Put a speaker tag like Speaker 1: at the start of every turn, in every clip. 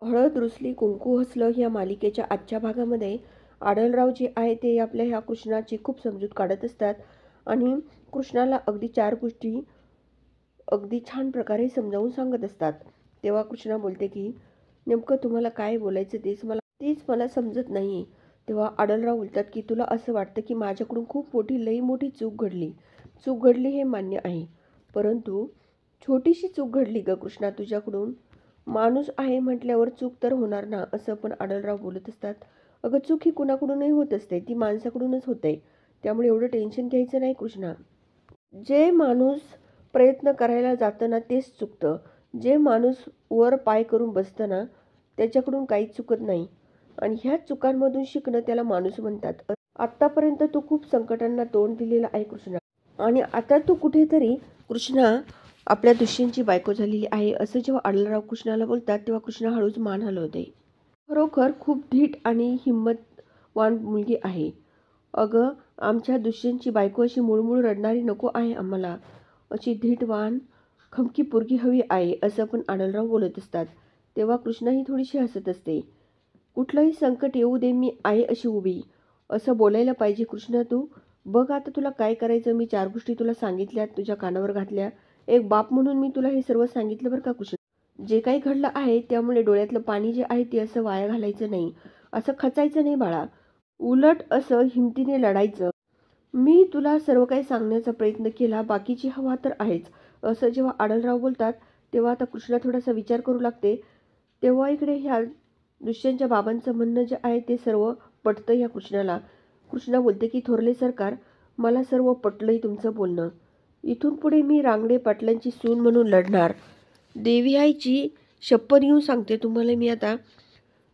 Speaker 1: हळद रुसली कुंकू हसलं या मालिकेच्या आजच्या भागामध्ये आढळराव जे आहे ते आपल्या ह्या कृष्णाची खूप समजूत काढत असतात आणि कृष्णाला अगदी चार गोष्टी अगदी छान प्रकारे समजावून सांगत असतात. तेव्हा कृष्णा बोलते की नेमकं तुम्हाला काय बोलायचं तेच मला समजत नाही. तेव्हा आढळराव बोलतात की तुला असं वाटतं की माझ्याकडून खूप लई मोठी चूक घडली हे मान्य आहे, परंतु छोटीशी चूक घडली ग कृष्णा तुझ्याकडून. माणूस आहे म्हटल्यावर चूक तर होणार ना, असं पण आढळराव बोलत असतात. अगं चूक ही कुणाकडूनही होत असते, ती माणसाकडूनच होते, त्यामुळे एवढं टेन्शन घ्यायचं नाही कृष्णा. जे माणूस प्रयत्न करायला जातं ना तेच चुकतं. जे माणूस वर पाय करून बसतं ना त्याच्याकडून काहीच चुकत नाही आणि ह्या चुकांमधून शिकणं त्याला माणूस म्हणतात. आत्तापर्यंत तू खूप संकटांना तोंड दिलेलं आहे कृष्णा आणि आता तू कुठेतरी कृष्णा आपल्या दुष्यंतची बायको झालेली आहे असं जेव्हा आढळराव कृष्णाला बोलतात तेव्हा कृष्णा हळूच मान हलवते. खरोखर खूप धीट आणि हिंमतवान मुलगी आहे. अगं आमच्या दुष्यंतची बायको अशी मुळमुळ रडणारी नको आहे आम्हाला, अशी धीटवान खमकी पोरगी हवी आहे असं पण आढळराव बोलत असतात. तेव्हा कृष्णा ही थोडीशी हसत असते. कुठलंही संकट येऊ दे मी आहे अशी उभी, असं बोलायला पाहिजे कृष्णा तू. बघ आता तुला काय करायचं, मी चार गोष्टी तुला सांगितल्या, तुझ्या कानावर घातल्या. एक बाप म्हणून मी तुला हे सर्व सांगितलं बरं का कृष्णा. जे काही घडलं आहे त्यामुळे डोळ्यातलं पाणी जे आहे ते असं वाया घालायचं नाही, असं खचायचं नाही बाळा, उलट असं हिमतीने लढायचं. मी तुला सर्व काही सांगण्याचा प्रयत्न केला, बाकीची हवा तर आहेच, असं जेव्हा आढळराव बोलतात तेव्हा आता कृष्णा थोडासा विचार करू लागते. तेव्हा इकडे ह्या दुष्यंतच्या बाबांचं म्हणणं जे आहे ते सर्व पटतं ह्या कृष्णाला. कृष्णा बोलते की थोरले सरकार, मला सर्व पटलंय तुमचं बोलणं. इथून पुढे मी रांगडे पाटलांची सून म्हणून लढणार. देवी आईची शपथ घेऊन सांगते तुम्हाला मी आता,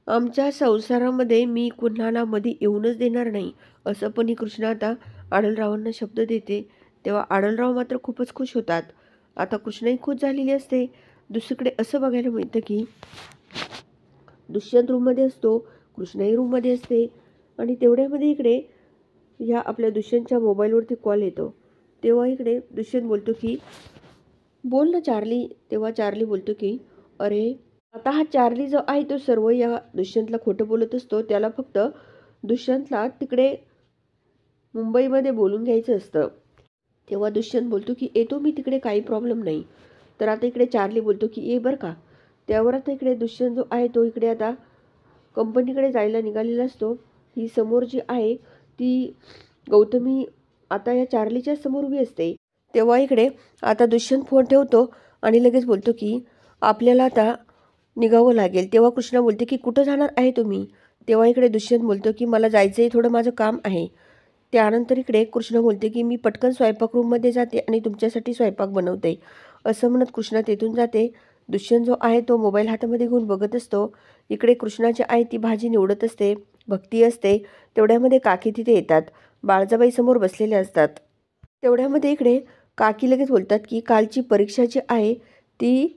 Speaker 1: आमच्या संसारामध्ये मी कुणाला मध्ये येऊनच देणार नाही, असं पण ही कृष्णा आता आढळरावांना शब्द देते. तेव्हा आढळराव मात्र खूपच खुश होतात. आता कृष्णाही खुश झालेली असते. दुसरीकडे असं बघायला मिळतं की दुष्यंत रूममध्ये असतो, कृष्णाही रूममध्ये असते आणि तेवढ्यामध्ये इकडे ह्या आपल्या दुष्यंतच्या मोबाईलवरती कॉल येतो. तेव्हा इकडे दुष्यंत बोलतो की बोल ना चार्ली. तेव्हा चार्ली बोलतो की अरे आता हा चार्ली जो आहे तो सर्व या दुष्यंतला खोटं बोलत असतो. त्याला फक्त दुष्यंतला तिकडे मुंबईमध्ये बोलून घ्यायचं असतं. तेव्हा दुष्यंत बोलतो की येतो मी तिकडे, काही प्रॉब्लेम नाही. तर आता इकडे चार्ली बोलतो की ये बरं का. त्यावर आता इकडे दुष्यंत जो आहे तो इकडे आता कंपनीकडे जायला निघालेला असतो. ही समोर जी आहे ती गौतमी आता या चार्लीच्या समोर उभी असते. तेव्हा इकडे आता दुष्यंत फोन ठेवतो आणि लगेच बोलतो की आपल्याला आता निघावं लागेल. तेव्हा कृष्णा बोलते की कुठं जाणार आहे तुम्ही. तेव्हा इकडे दुष्यंत बोलतो की मला जायचं आहे, थोडं माझं काम आहे. त्यानंतर इकडे कृष्णा बोलते की मी पटकन स्वयंपाक रूममध्ये जाते आणि तुमच्यासाठी स्वयंपाक बनवते, असं म्हणत कृष्णा तेथून जाते. दुष्यंत जो आहे तो मोबाईल हातामध्ये घेऊन बघत असतो. इकडे कृष्णाची आई ती भाजी निवडत असते, भक्ती असते. तेवढ्यामध्ये काकी तिथे येतात, बाळजाबाई समोर बसलेल्या असतात. तेवढ्यामध्ये इकडे काकी लगेच बोलतात की कालची परीक्षा जी आहे ती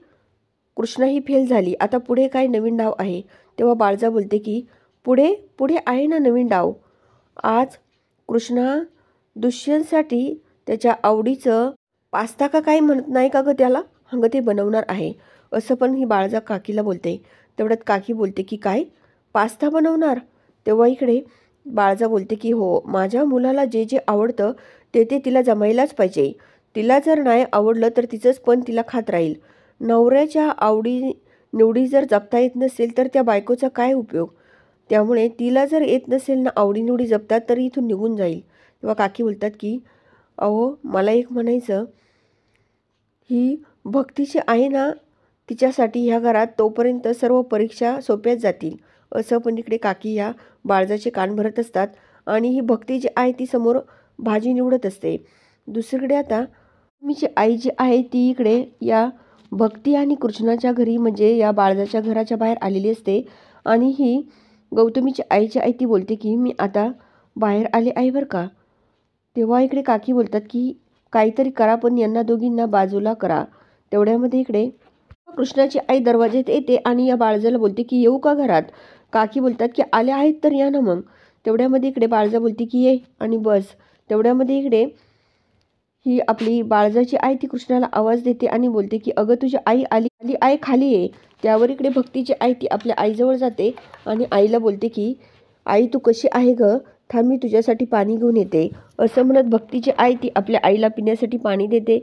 Speaker 1: कृष्णा ही फेल झाली, आता पुढे काय नवीन डाव आहे. तेव्हा बाळजा बोलते की पुढे पुढे आहे ना नवीन डाव. आज कृष्णा दुष्यंतसाठी त्याच्या आवडीचं पास्ता का काय म्हणत नाही का गं त्याला, हंग ते बनवणार आहे, असं पण ही बाळजा काकीला बोलते. तेवढ्यात काकी बोलते की काय पास्ता बनवणार. तेव्हा इकडे बाळजा बोलते की हो, माझ्या मुलाला जे जे आवडतं ते ते तिला जमायलाच पाहिजे. तिला जर नाही आवडलं तर तिचंच पण तिला खात राहील. नवऱ्याच्या आवडी निवडी जर जपता येत नसेल तर त्या बायकोचा काय उपयोग. त्यामुळे तिला जर येत नसेल ना आवडीनिवडी जपतात तर इथून निघून जाईल. तेव्हा काकी बोलतात की अहो मला एक म्हणायचं, ही भक्तीची आहे ना, तिच्यासाठी ह्या घरात तोपर्यंत सर्व परीक्षा सोप्याच जातील, असं पण इकडे काकी या बाळजाचे कान भरत असतात आणि ही भक्ती जी आहे ती समोर भाजी निवडत असते. दुसरीकडे आता मीची आई जी आहे ती इकडे या भक्ती आणि कृष्णाच्या घरी म्हणजे या बाळजाच्या घराच्या बाहेर आलेली असते आणि ही गौतमीची आईची आई ती बोलते की मी आता बाहेर आले आहे बरं का. तेव्हा इकडे काकी बोलतात की काहीतरी करा पण यांना दोघींना बाजूला करा. तेवढ्यामध्ये इकडे कृष्णाची आई दरवाज्यात येते आणि या बाळजाला बोलते की येऊ का घरात. काकी बोलतात की आले आहेत तर या ना मग. तेवढ्यामध्ये इकडे बाळजा बोलते की ये आणि बस. तेवढ्यामध्ये इकडे ही आपली बाळजाची आई ती कृष्णाला आवाज देते आणि बोलते की अगं तुझी आई आली आली, आई खाली ये. त्यावर इकडे भक्तीची आई ती आपल्या आईजवळ जाते आणि आईला बोलते की आई तू कशी आहे गं, थांब मी तुझ्यासाठी पाणी घेऊन येते. असं म्हणत भक्तीची आई ती आपल्या आईला पिण्यासाठी पाणी देते.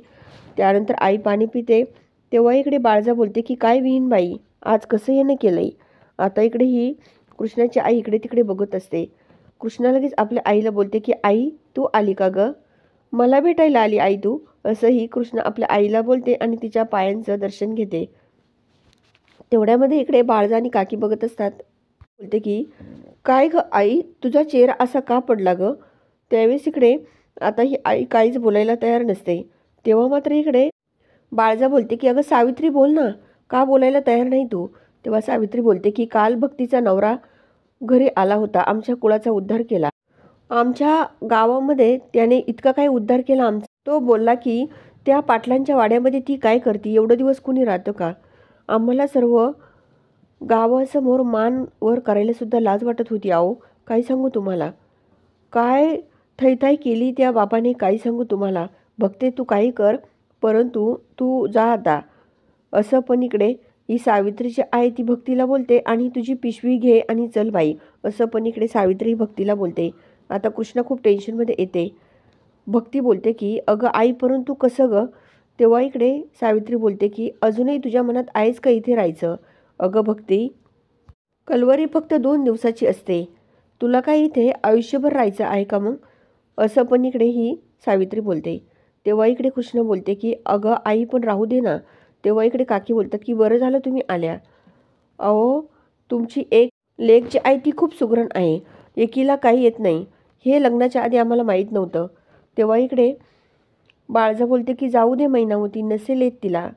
Speaker 1: त्यानंतर आई पाणी पिते. तेव्हा इकडे बाळजा बोलते की काय विहीनबाई, आज कसं येणं केलंय. आता इकडे ही कृष्णाची आई इकडे तिकडे बघत असते. कृष्णा लगेच आपल्या आईला बोलते की आई तू आली का गं, मला भेटायला आली आई तू. असंही कृष्ण आपल्या आईला बोलते आणि तिच्या पायांचं दर्शन घेते. तेवढ्यामध्ये इकडे बाळजा आणि काकी बघत असतात. बोलते की काय ग आई, तुझा चेहरा असा का पडला ग. त्यावेळेस इकडे आता ही आई काहीच बोलायला तयार नसते. तेव्हा मात्र इकडे बाळजा बोलते की अगं सावित्री बोल ना, का बोलायला तयार नाही तू. तेव्हा सावित्री बोलते की काल भक्तीचा नवरा घरी आला होता, आमच्या कुळाचा उद्धार केला. आमच्या गावामध्ये त्याने इतका काय उद्धार केला आमचा. तो बोलला की त्या पाटलांच्या वाड्यामध्ये ती काय करते, एवढं दिवस कुणी राहतं का. आम्हाला सर्व गावासमोर मान वर करायला सुद्धा लाज वाटत होती. आहो काय सांगू तुम्हाला, काय थैथाय केली त्या बापाने, काय सांगू तुम्हाला. भक्ते तू काही कर, परंतु तू जा आता. असं पण इकडे ही सावित्रीची आई ती भक्तीला बोलते आणि तुझी पिशवी घे आणि चल बाई. असं पण इकडे सावित्री भक्तीला बोलते. आता कृष्णा खूप टेन्शनमध्ये येते. भक्ती बोलते की अगं आई परंतु कसं गं. तेव्हा इकडे सावित्री बोलते की अजूनही तुझ्या मनात आहेच का इथे राहायचं. अगं भक्ती, कलवरी फक्त 2 दिवसाची असते, तुला काय इथे आयुष्यभर राहायचं आहे का मग. असं पण इकडे ही सावित्री बोलते. तेव्हा इकडे कृष्ण बोलते की अगं आई पण राहू दे ना. तेव्हा इकडे काकी बोलतात की बरं झालं तुम्ही आल्या. अहो तुमची एक लेकची आई ती खूप सुगरण आहे, एकीला काही येत नाही, हे लग्नाच्या आधी आम्हाला माहीत नव्हतं. तेव्हा इकडे बाळजा बोलते की जाऊ दे मैनावती, नसेल येत तिला,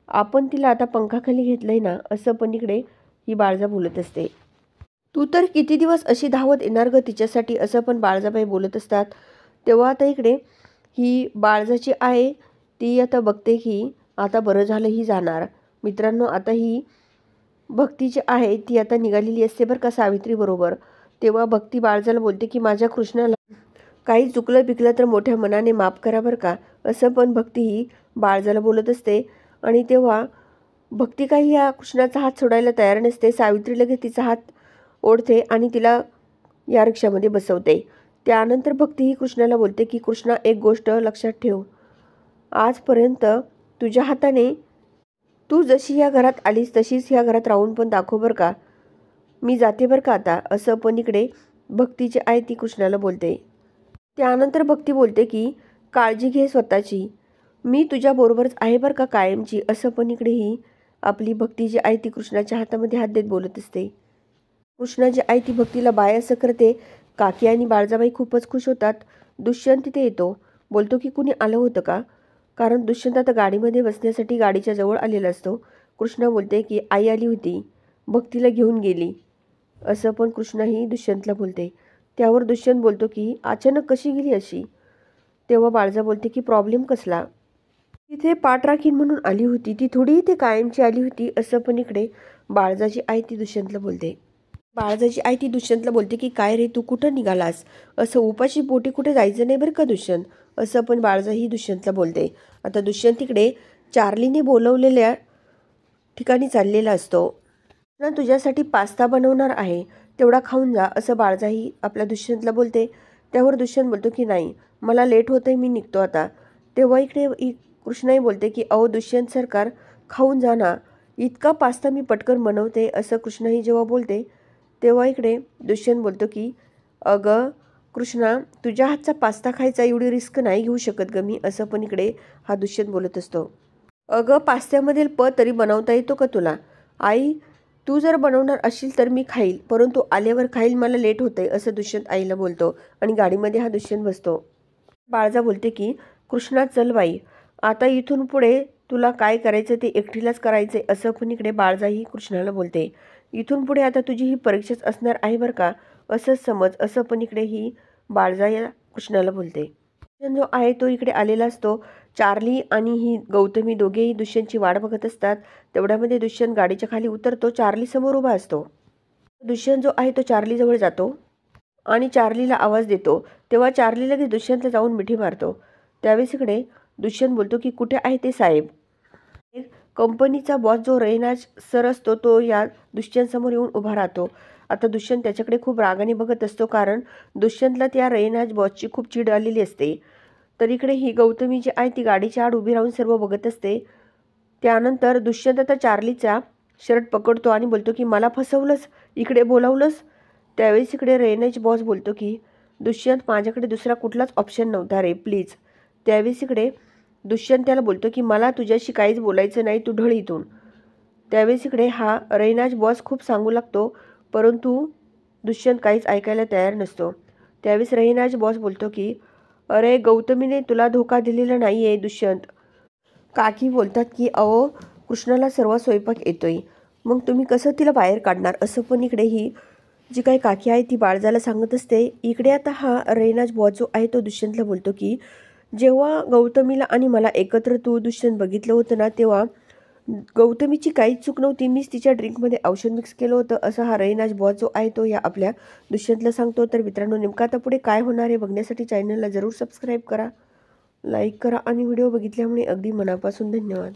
Speaker 1: आपण तिला आता पंखाखाली घेतलंय ना. असं पण इकडे ही बाळजा बोलत असते. तू तर किती दिवस अशी धावत येणार ग तिच्यासाठी, असं पण बाळजाबाई बोलत असतात. तेव्हा आता इकडे ही बाळजाची आहे ती आता बघते की आता बरं झालं ही जाणार. मित्रांनो आता ही भक्तीची आहे ती आता निघालेली असते बरं का सावित्री बरोबर. तेव्हा भक्ती बाळजाला बोलते की माझ्या कृष्णाला काही चुकलं पिकलं तर मोठ्या मनाने माफ करा बरं का. असं पण भक्ती ही बाळजाला बोलत असते. आणि तेव्हा भक्ती काही या कृष्णाचा हात सोडायला तयार नसते. सावित्री लगेच तिचा हात ओढते आणि तिला या रिक्षामध्ये बसवते. त्यानंतर भक्ती ही कृष्णाला बोलते की कृष्णा एक गोष्ट लक्षात ठेव, आजपर्यंत तुझ्या हाताने तू जशी या घरात आलीस तशीच ह्या घरात राहून पण दाखव बरं का. मी जाते बरं का आता. असं पण इकडे भक्तीची आई ती कृष्णाला बोलते. त्यानंतर भक्ती बोलते की काळजी घे स्वतःची, मी तुझ्याबरोबरच आहे बरं का कायमची. असं पण इकडे ही आपली भक्तीची आई ती कृष्णाच्या हातामध्ये हात देत बोलत असते. कृष्णाची आई ती भक्तीला बाय असं करते. काकी आणि बाळजाबाई खूपच खुश होतात. दुष्यंत तिथे येतो. बोलतो की कुणी आलं होतं का, कारण दुष्यंत आता गाडीमध्ये बसण्यासाठी गाडीच्या जवळ आलेला असतो. कृष्णा बोलते की आई आली होती, भक्तीला घेऊन गेली. असं पण कृष्णा ही दुष्यंतला बोलते. त्यावर दुष्यंत बोलतो की अचानक कशी गेली अशी. तेव्हा बाळजा बोलते की प्रॉब्लेम कसला, तिथे पाठराखीण म्हणून आली होती, ती थोडी इथे कायमची आली होती. असं पण इकडे बाळजाची आई ती दुष्यंतला बोलते. बाळजाची आई ती दुष्यंतला बोलते की काय रे तू कुठं निघालास, असं उपाशी पोटी कुठे जायचं नाही बरं का दुष्यंत. असं पण बाळजा ही दुष्यंतला बोलते. आता दुष्यंत तिकडे चार्लीने बोलवलेल्या ठिकाणी चाललेला असतो. ना तुझ्यासाठी पास्ता बनवणार आहे, तेवढा खाऊन जा. असं बाळजाही आपल्या दुष्यंतला बोलते. त्यावर दुष्यंत बोलतो की नाही मला लेट होतंय, मी निघतो आता. तेव्हा इकडे कृष्णाही बोलते की अहो दुष्यंत सरकार खाऊन जा ना, इतका पास्ता मी पटकन बनवते. असं कृष्णाही जेव्हा बोलते तेव्हा इकडे दुष्यंत बोलतो की अगं कृष्णा, तुझ्या हातचा पास्ता खायचा एवढी रिस्क नाही घेऊ शकत ग मी. असं पण इकडे हा दुष्यंत बोलत असतो. अगं पास्त्यामधील तरी बनवता येतो का तुला. आई तू जर बनवणार असशील तर मी खाईल, परंतु आल्यावर खाईल, मला लेट होतंय. असं दुष्यंत आईला बोलतो आणि गाडीमध्ये हा दुष्यंत बसतो. बाळजा बोलते की कृष्णा चल बाई, आता इथून पुढे तुला काय करायचं ते एकटीलाच करायचंय. असं पण इकडे बाळजाही कृष्णाला बोलते. इथून पुढे आता तुझी ही परीक्षाच असणार आहे बरं का, असंच समज. असं पण इकडे ही बाळजा या कृष्णाला बोलते. जो आहे तो इकडे आलेला असतो. चार्ली आणि ही गौतमी दोघेही दुष्यंतची वाट बघत असतात. तेवढ्यामध्ये दुष्यंत गाडीच्या खाली उतरतो. चार्ली समोर उभा असतो. दुष्यंत जो आहे तो चार्लीजवळ जातो आणि चार्लीला आवाज देतो. तेव्हा चार्ली लगेच दुष्यंतला जाऊन मिठी मारतो. त्यावेळेस इकडे दुष्यंत बोलतो की कुठे आहे ते साहेब. कंपनीचा बॉस जो रैनाज सर असतो तो या दुष्यंतसमोर येऊन उभा राहतो. आता दुष्यंत त्याच्याकडे खूप रागाने बघत असतो, कारण दुष्यंतला त्या रैनाज बॉसची खूप चिड आलेली असते. तर इकडे ही गौतमी जी आहे ती गाडीच्या आड उभी राहून सर्व बघत असते. त्यानंतर दुष्यंत आता चार्लीचा शर्ट पकडतो आणि बोलतो की मला फसवलंस, इकडे बोलावलंस. त्यावेळेस इकडे रैनाज बॉस बोलतो की दुष्यंत माझ्याकडे दुसरा कुठलाच ऑप्शन नव्हता रे, प्लीज. त्यावेळेस इकडे दुष्यंत त्याला बोलतो की मला तुझ्याशी काहीच बोलायचं नाही, तू ढळ इथून. त्यावेळेस इकडे हा रैनाज बॉस खूप सांगू लागतो, परंतु दुष्यंत काहीच ऐकायला तयार नसतो. त्यावेळेस रैनाज बॉस बोलतो की अरे गौतमीने तुला धोका दिलेला नाही आहे दुष्यंत. काकी बोलतात की अहो कृष्णाला सर्व स्वयंपाक येतोय, मग तुम्ही कसं तिला बाहेर काढणार, असं पण इकडे ही जी काही काकी आहे ती बाळजाला सांगत असते. इकडे आता हा रैनाज बॉस जो आहे तो दुष्यंतला बोलतो की जेव्हा गौतमीला आणि मला एकत्र तू दुष्यंत बघितलं होतं ना, तेव्हा गौतमीची काहीच चूक नव्हती, मीच तिच्या ड्रिंकमध्ये औषध मिक्स केलं होतं, असं हा रैनाज बॉस जो आहे तो या आपल्या दुष्यंतला सांगतो. तर मित्रांनो, नेमकं आता पुढे काय होणार आहे बघण्यासाठी चॅनलला जरूर सबस्क्राईब करा, लाईक करा आणि व्हिडिओ बघितल्यामुळे अगदी मनापासून धन्यवाद.